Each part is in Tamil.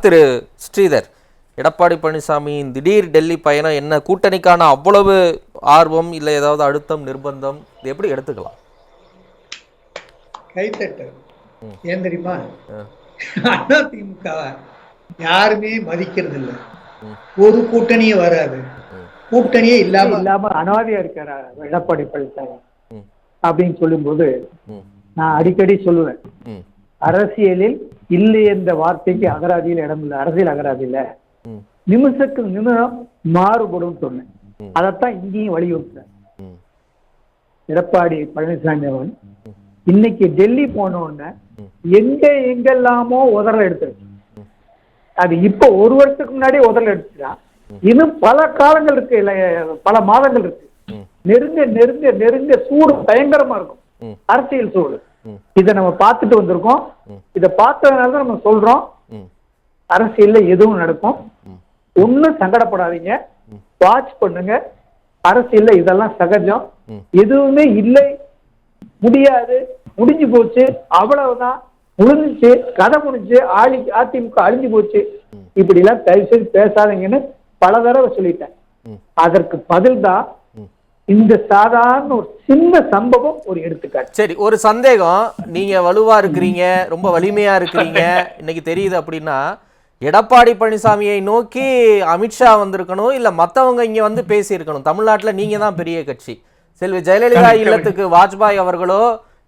திரு ஸ்ரீதர், எடப்பாடி பழனிசாமியின் திடீர் டெல்லி பயணம் என்ன கூட்டணிக்கான அவ்வளவு ஆர்வம் இல்லை ஏதாவது அழுத்தம் நிர்பந்தம் இது எப்படி எடுத்துக்கலாம்? கைத்தட்டு ஏன் தெரியுமா? அதிமுக யாருமே மதிக்கிறது இல்லை, ஒரு கூட்டணியே வராது, கூட்டணியே இல்லாம அனாதையா இருக்கிற எடப்பாடி பழனிசாமி அப்படின்னு சொல்லும்போது நான் அடிக்கடி சொல்லுவேன், அரசியலில் இல்லை என்ற வார்த்தைக்கு அகராதியில் இடம் இல்லை, அரசியல் அகராதியில நிமிஷத்துக்கு நிமிஷம் மாறுபடும் சொன்னேன். அதைத்தான் இங்கேயும் வலியுறுத்தேன். எடப்பாடி பழனிசாமி அவன் இன்னைக்கு டெல்லி போன உடனே எங்கெல்லாமோ உதறல் எடுத்துருக்கு. அது இப்போ ஒரு வருஷத்துக்கு முன்னாடியே உதறல் எடுத்துட்டான். இன்னும் பல காலங்கள் இருக்கு, இல்ல பல மாதங்கள் இருக்கு. நெருங்க நெருங்க நெருங்க சூடு பயங்கரமா இருக்கும், அரசியல் சூடு. இதை நம்ம பார்த்துட்டு வந்திருக்கோம். இதை பார்த்ததுனால நம்ம சொல்றோம் அரசியல்ல எதுவும் நடக்கும். ஒன்னும் சங்கடப்படாதீங்க, வாட்ச் பண்ணுங்க. அரசியல்ல இதெல்லாம் சகஜம், எதுவுமே இல்லை, முடியாது, முடிஞ்சு போச்சு, அவ்வளவுதான், முடிஞ்சிச்சு, கதை முடிஞ்சு, அதிமுக அழிஞ்சு போச்சு, இப்படி எல்லாம் தயவு செய்து பேசாதீங்கன்னு பல தடவை சொல்லிட்டேன். அதற்கு பதில் தான் இந்த சாதாரண ஒரு சின்ன சம்பவம், ஒரு எடுத்துக்காட்டு. சரி, ஒரு சந்தேகம். நீங்க வலுவா இருக்கிறீங்க, ரொம்ப வலிமையா இருக்கிறீங்க, இன்னைக்கு தெரியுது அப்படின்னா எடப்பாடி பழனிசாமியை நோக்கி அமித்ஷா வந்திருக்கணும், இல்ல மத்தவங்க இங்க வந்து பேசி இருக்கணும். தமிழ்நாட்டுல நீங்க தான் பெரிய கட்சி. செல்வி ஜெயலலிதா இல்லத்துக்கு வாஜ்பாய் அவர்களோ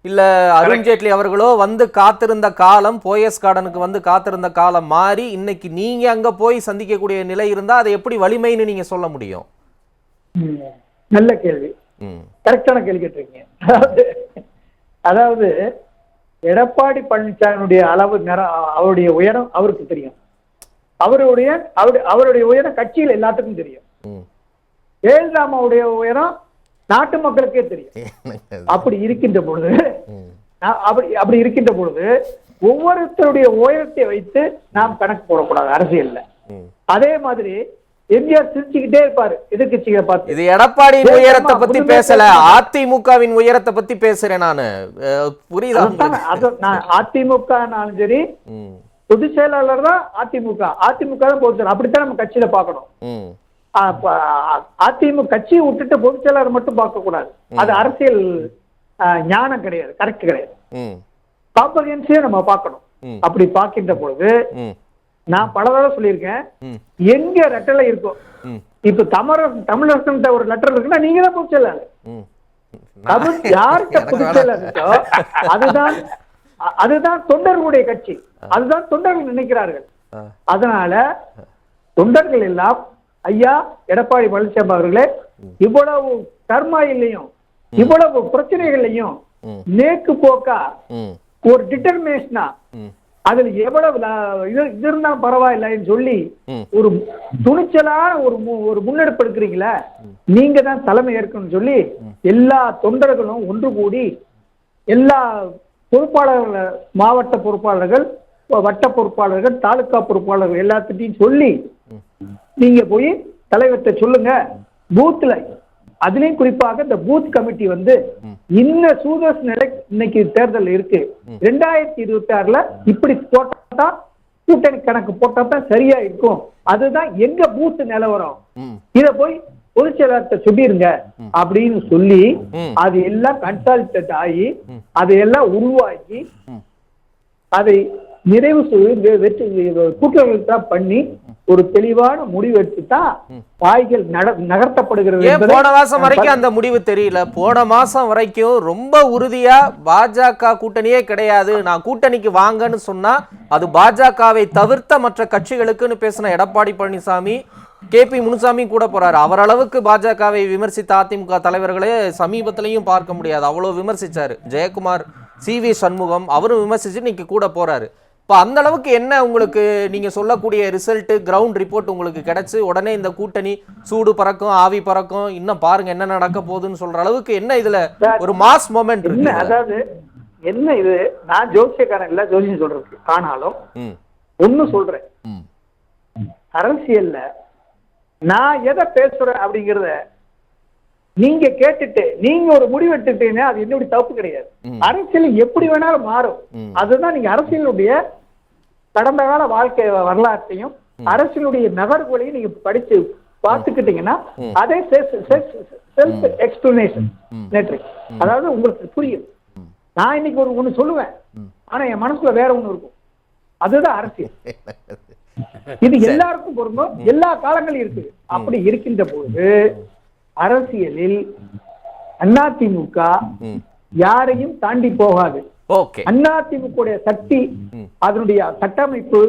இல்ல அருண்ஜேட்லி அவர்களோ வந்து காத்திருந்த காலம், போயஸ் கார்டனுக்கு வந்து காத்திருந்த காலம் மாறி இன்னைக்கு நீங்க அங்க போய் சந்திக்கக்கூடிய நிலை இருந்தா அதை எப்படி வலிமைன்னு நீங்க சொல்ல முடியும்? நல்ல கேள்வி, கரெக்டான கேள்வி கேட்டிருக்கீங்க. அதாவது எடப்பாடி பழனிசாமியுடைய அளவு, அவருடைய உயரம் அவருக்கு தெரியும், அவருடைய உயரம் கட்சியில் எல்லாத்துக்கும் தெரியும், ஜெயலலிதாவுடைய உயரம் நாட்டு மக்களுக்கே தெரியும். அப்படி இருக்கின்ற பொழுது ஒவ்வொருத்தருடைய உயரத்தை வைத்து நாம் கணக்கு போடக்கூடாது அரசியல்ல. அதே மாதிரி எம்ஜிஆர் சிரிச்சுக்கிட்டே இருப்பாரு எதிர்கட்சிகளை பார்த்து. இது எடப்பாடியின் உயரத்தை பத்தி பேசல, அதிமுகவின் உயரத்தை பத்தி பேசுறேன் நானு. புரியுதா? அதிமுகனாலும் சரி, பொதுச் செயலாளர் தான் அதிமுக தான் பொதுச் செயலாளர், அப்படித்தான் நம்ம கட்சியில பார்க்கணும். அதிமுக கட்சியை விட்டுட்டு பொதுச் செயலாளர் மட்டும் பார்க்க கூடாது, அது அரசியல் ஞானம் கிடையாது, கரெக்ட் கிடையாது. காம்பரன்சியா நம்ம பார்க்கணும். அப்படி பார்க்கின்ற பொழுது நான் பல தடவை சொல்லியிருக்கேன், எங்க லெட்டர்ல இருக்கும். இப்ப தமிழரசன் ஒரு லெட்டர் இருக்குன்னா நீங்க தான் பொதுச் செயலாளர். யார்கிட்ட பொதுச் செயலாளர் இருக்கோ அதுதான் தொண்டர்களுடைய கட்சி, அதுதான் தொண்டர்கள் நினைக்கிறார்கள். அதனால தொண்டர்கள் எல்லாம் ஐயா எடப்பாடி பழனிசாமி அவர்களே, இவ்வளவு டர்மாயிலையும் இவ்வளவு பிரச்சனைகளையும் நேக்கு போக்கா ஒரு டிட்டர்மினேஷனா, அதுல எவ்வளவு இது இருந்தா பரவாயில்லைன்னு சொல்லி ஒரு துணிச்சலான ஒரு முன்னெடுப்பு எடுக்கிறீங்களா, நீங்க தான் தலைமை ஏற்கணும்னு சொல்லி எல்லா தொண்டர்களும் ஒன்று கூடி, எல்லா பொறுப்பாளர்கள், மாவட்ட பொறுப்பாளர்கள், வட்ட பொறுப்பாளர்கள், தாலுகா பொறுப்பாளர்கள் எல்லாத்திட்டையும் சொல்லி நீங்க போய் தலைவர்கிட்ட சொல்லுங்க, பூத்ல அதுலயும் குறிப்பாக இந்த பூத் கமிட்டி வந்து இன்ன சூதோஷ நிலை இன்னைக்கு தேர்தல் இருக்கு, 2026 இப்படி போட்டா கூட்டணி கணக்கு போட்டா தான் சரியா இருக்கும், அதுதான் எங்க பூத் நிலவரம், இத போய் பொதுச் செயலாளர்கிட்ட சொல்லிருங்க அப்படின்னு சொல்லி அது எல்லாம் கன்சல்டேட் ஆகி அதையெல்லாம் உருவாக்கி அதை நிறைவு கூட்டங்கள் தான் பண்ணி ஒரு தெளிவான முடிவு எடுத்துதான் வாய்கள் நகர்த்தப்படுகிறது. போன மாசம் வரைக்கும் அந்த முடிவு தெரியல. போன மாசம் வரைக்கும் ரொம்ப உறுதியா பாஜக கூட்டணியே கிடையாது, நான் கூட்டணிக்கு வாங்கன்னு சொன்னா அது பாஜகவை தவிர்த்த மற்ற கட்சிகளுக்குன்னு பேசின எடப்பாடி பழனிசாமி KP முனுசாமி கூட போறாரு. அவரளவுக்கு பாஜகவை விமர்சித்த அதிமுக தலைவர்களே சமீபத்திலையும் பார்க்க முடியாது, அவ்வளவு விமர்சிச்சாரு. ஜெயக்குமார், CV சண்முகம் அவரும் விமர்சிச்சு இன்னைக்கு கூட போறாரு. இப்போ அந்த அளவுக்கு என்ன உங்களுக்கு நீங்க சொல்லக்கூடிய ரிசல்ட், கிரவுண்ட் ரிப்போர்ட் உங்களுக்கு கிடைச்சு உடனே இந்த கூட்டணி சூடு பறக்கும், ஆவி பறக்கும், இன்னும் பாருங்க என்ன நடக்க போகுதுன்னு சொல்ற அளவுக்கு என்ன இதுல ஒரு மாஸ் மொமெண்ட் இருக்கு? அதாவது என்ன இது, நான் ஜோசியக்காரன் இல்ல, ஜோசியம் சொல்றதுக்கு. ஆனாலும் ஒண்ணு சொல்றேன், அரசியல்ல நான் எதை பேசுறேன் அப்படிங்கறத நீங்க கேட்டுட்டு நீங்க ஒரு முடிவு எடுத்துட்டீங்கன்னா அது என்னுடைய தப்பு கிடையாது. அரசியல் எப்படி வேணாலும் மாறும், அதுதான் நீங்க அரசியலுடைய கடந்த கால வாழ்க்கை வரலாற்றையும் அரசினுடைய நகர்வுகளையும் நீங்க படிச்சு பார்த்துக்கிட்டீங்கன்னா அதே செல்ஃப் எக்ஸ்பிளனேஷன் மேட்ரிக்ஸ். அதாவது உங்களுக்கு புரியும். நான் இன்னைக்கு ஒண்ணு சொல்லுவேன், ஆனா என் மனசுல வேற ஒண்ணு இருக்கும். அதுதான் அரசியல். இது எல்லாருக்கும் பொருந்தும், எல்லா காலங்களும் இருக்கு. அப்படி இருக்கின்ற போது அரசியலில் அதிமுக யாரையும் தாண்டி போகாது. அதிமுக சக்தி, அதனுடைய கட்டமைப்பு,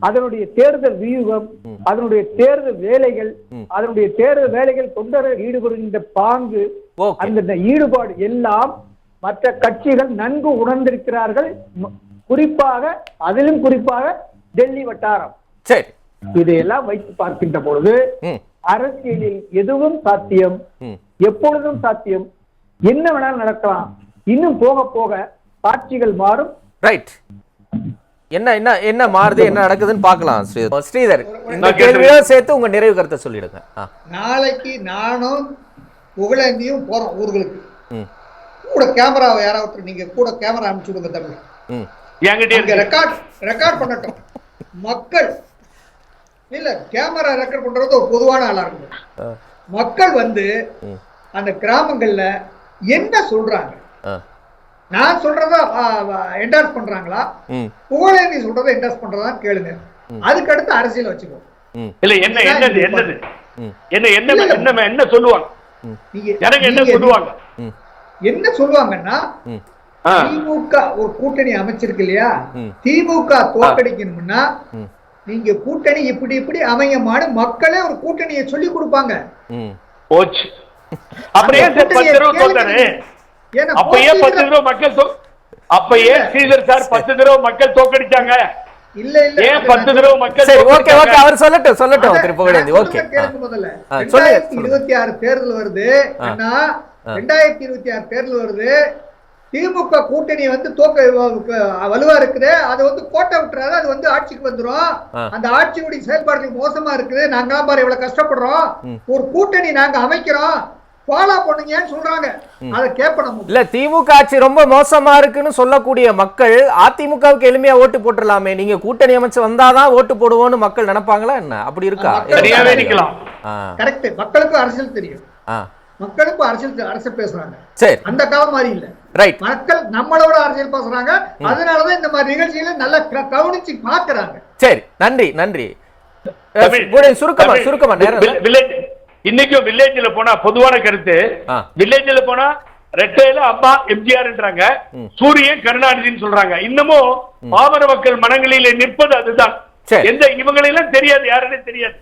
அதனுடைய தேர்தல் வியூகம், அதனுடைய தேர்தல் வேலைகள், அதனுடைய தேர்தல் வேலைகள் தொண்டர்கள் ஈடுபடுகின்ற பாங்கு, அந்த ஈடுபாடு எல்லாம் மற்ற கட்சிகள் நன்கு உணர்ந்திருக்கிறார்கள். குறிப்பாக அதிலும் குறிப்பாக டெல்லி வட்டாரம். இதையெல்லாம் வைத்து பார்க்கின்ற பொழுது அரசியலில் எதுவும் சாத்தியம், எப்பொழுதும் சாத்தியம், என்ன வேணாலும் நடக்கலாம். இன்னும் போக போக காட்சிகள் மாறும். ரைட். என்ன என்ன என்ன மாறுது, என்ன நடக்குதுன்னு பார்க்கலாம். ஸ்ரீதர், இந்த கேள்வியோட சேர்த்து உங்க நிறைவு கருத்தை சொல்லிடுங்க. நாளைக்கு நானும் புகழேந்தியும் போறோம் ஊர்களுக்கு. கூட கேமராவை யாராவது நீங்க கூட கேமரா அனுப்பிச்சு விடுங்க தம்பி. ரெக்கார்ட் பண்ணட்டும் மக்கள். இல்ல, கேமரா ரெக்கார்ட் பண்றது ஒரு பொதுவான ஆளா இருக்கும். மக்கள் வந்து அந்த கிராமங்கள்ல என்ன சொல்றாங்க, நான் சொல்றத என்டார்ஸ் பண்றாங்களா, புகழேந்தி சொல்றத என்டார்ஸ் பண்றதா கேளுங்க. அதுக்கு அடுத்து அரசியல் வச்சுக்கோ. இல்ல என்ன என்னது என்னது என்ன என்ன என்ன சொல்லுவாங்க, என்ன சொல்லுவாங்க, என்ன சொல்லுவாங்கன்னா திமுக ஒரு கூட்டணி அமைச்சிருக்கு இல்லையா, திமுக தோற்கடிக்கணும்னா நீங்க கூட்டணி இப்படி இப்படி அமையமான மக்களே ஒரு கூட்டணியை சொல்லி கொடுப்பாங்க. அப்படியே 10 தடவை தோத்தாரு. அப்பயே 10 தடவை மக்கள் அப்பயே ஸ்ரீதர் சார் 10 தடவை மக்கள் தோக்கடிச்சாங்க. இல்ல இல்ல, ஏன் 10 தடவை மக்கள்? சரி, ஓகே ஓகே, அவர் சொல்லட்டும் திருப்புகழேந்தி. ஓகே, முதல்ல 2026 தேர்தல் வருது அண்ணா, 2026 தேர்தல் வருது. திமுக கூட்டணி வந்து வலுவா இருக்குது. அது வந்து கோட்டை விட்டுறாரு, அது வந்து ஆட்சிக்கு வந்துரும். அந்த ஆட்சியுடைய செயல்பாடுகள் மோசமா இருக்குது. நாங்களாம் பாரு எவ்வளவு கஷ்டப்படுறோம், ஒரு கூட்டணி நாங்க அமைக்கிறோம், ஃபாலோ பண்ணுங்கன்னு சொல்றாங்க. அத கேட்பணும். இல்ல, திமுக ஆட்சி ரொம்ப மோசமா இருக்குன்னு சொல்லக்கூடிய மக்கள் அதிமுகவுக்கு எளிமையா ஓட்டு போட்டுடலாமே, நீங்க கூட்டணி அமைச்சு வந்தாதான் ஓட்டு போடுவோம்னு மக்கள் நினைப்பாங்களா என்ன? அப்படி இருக்கா? கரெக்ட். மக்களுக்கும் அரசியல் தெரியும், மக்களுக்கும் அரசியல் பேசுறாங்க. சரி, அந்த காலம் மாதிரி இல்ல. ரைட். மக்கள் நம்மளோட அரசியல் பேசுறாங்க. அதனாலதான் இந்த மாதிரி நிகழ்ச்சிகளை நல்லா கவனிச்சு பாக்குறாங்க. சரி, நன்றி நன்றி. சுருக்கமா இன்னைக்கும் வில்லேஜ்ல போனா பொதுவான கருத்து, வில்லேஜ்ல போனா ரெட்டையில அம்மா எம்ஜிஆர்ன்றாங்க, சூரியன் கருணாநிதினு சொல்றாங்க. இன்னமும் பாமர மக்கள் மனங்களிலே நிற்பது அதுதான். எந்த இவங்களெல்லாம் தெரியாது, யாருன்னே தெரியாது.